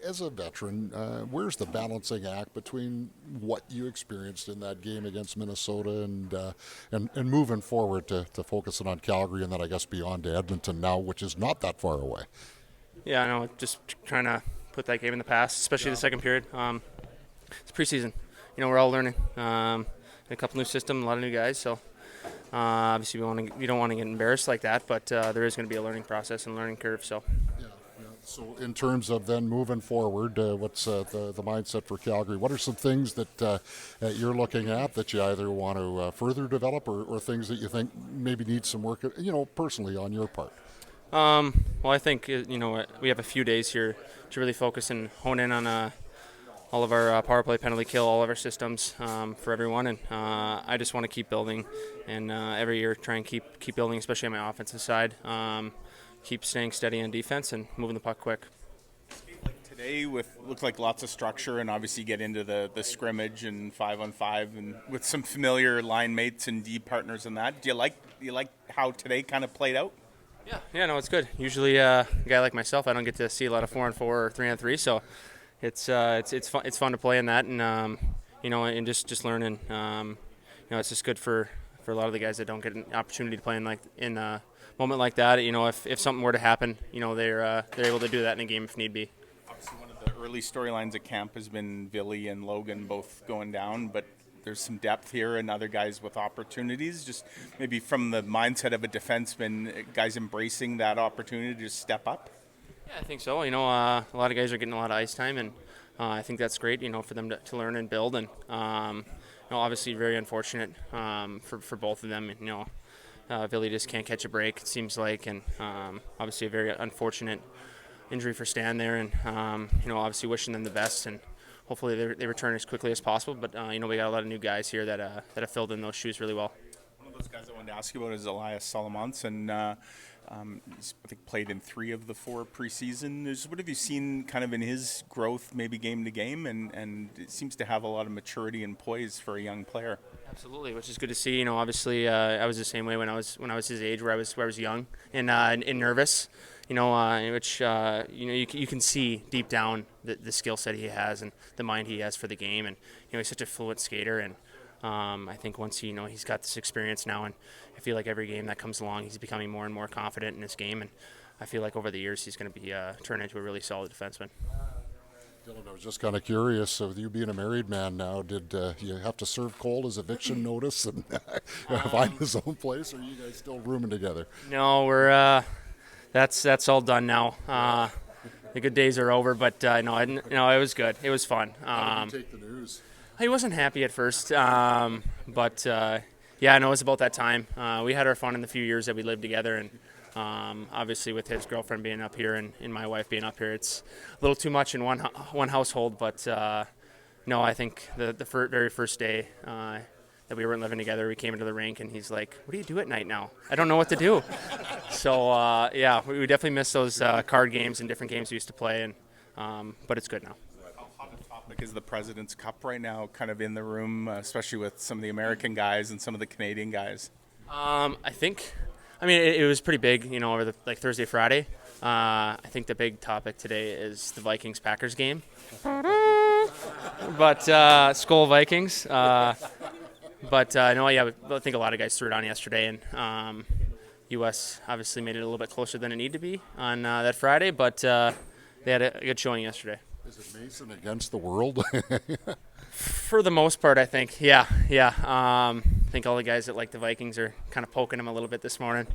as a veteran, where's the balancing act between what you experienced in that game against Minnesota and moving forward to focusing on Calgary and then I guess beyond to Edmonton now, which is not that far away? Yeah, I know. Just trying to put that game in the past, especially the second period. It's preseason. We're all learning. A couple new systems, a lot of new guys. So obviously we don't want to get embarrassed like that, but there is going to be a learning process and learning curve. So. Yeah. So in terms of then moving forward, what's the mindset for Calgary? What are some things that you're looking at that you either want to further develop or things that you think maybe need some work, personally on your part? Well, I think we have a few days here to really focus and hone in on all of our power play, penalty kill, all of our systems for everyone, and I just want to keep building, and every year try and keep building, especially on my offensive side. Keep staying steady on defense and moving the puck quick. Today, looked like lots of structure, and obviously get into the scrimmage and 5-on-5, and with some familiar line mates and D partners and that. Do you like how today kind of played out? Yeah, no, it's good. Usually, a guy like myself, I don't get to see a lot of 4-on-4 or 3-on-3, so it's fun. It's fun to play in that, and and just learning. It's just good for a lot of the guys that don't get an opportunity to play in a moment like that. If something were to happen, they're able to do that in a game if need be. Obviously, one of the early storylines at camp has been Billy and Logan both going down, but there's some depth here and other guys with opportunities. Just maybe from the mindset of a defenseman, guys embracing that opportunity to just step up. Yeah, I think so. A lot of guys are getting a lot of ice time, and I think that's great. For them to learn and build, and obviously very unfortunate for both of them. Billy just can't catch a break, it seems like, and obviously a very unfortunate injury for Stan there, and obviously wishing them the best, and hopefully they return as quickly as possible. But we got a lot of new guys here that have filled in those shoes really well. One of those guys I wanted to ask you about is Elias Salomonsson. He's, I think, played in 3 of the 4 preseason. What have you seen kind of in his growth, maybe game to game, and it seems to have a lot of maturity and poise for a young player. Absolutely, which is good to see. Obviously, I was the same way when I was his age, where I was young and nervous. Which you can see deep down the skill set he has and the mind he has for the game, and he's such a fluent skater, and I think once he's got this experience now, and I feel like every game that comes along, he's becoming more and more confident in his game, and I feel like over the years he's going to be turn into a really solid defenseman. Dylan, I was just kind of curious. So, with you being a married man now, did you have to serve Cole his eviction notice and find his own place, or are you guys still rooming together? No, we're that's all done now. The good days are over, but no, it was good. It was fun. How did you take the news? He wasn't happy at first, but yeah, I know it was about that time. We had our fun in the few years that we lived together, and obviously with his girlfriend being up here and my wife being up here, it's a little too much in one household. But no, I think the very first day that we weren't living together, we came into the rink, and he's like, "What do you do at night now? I don't know what to do." So yeah, we definitely miss those card games and different games we used to play, and but it's good now. Is the President's Cup right now kind of in the room, especially with some of the American guys and some of the Canadian guys? It was pretty big, over the Thursday, Friday. I think the big topic today is the Vikings Packers game. But Skull Vikings. No, yeah, I think a lot of guys threw it on yesterday, and U.S. obviously made it a little bit closer than it needed to be on that Friday, but they had a good showing yesterday. Is it Mason against the world? For the most part, I think. Yeah. I think all the guys that like the Vikings are kind of poking him a little bit this morning.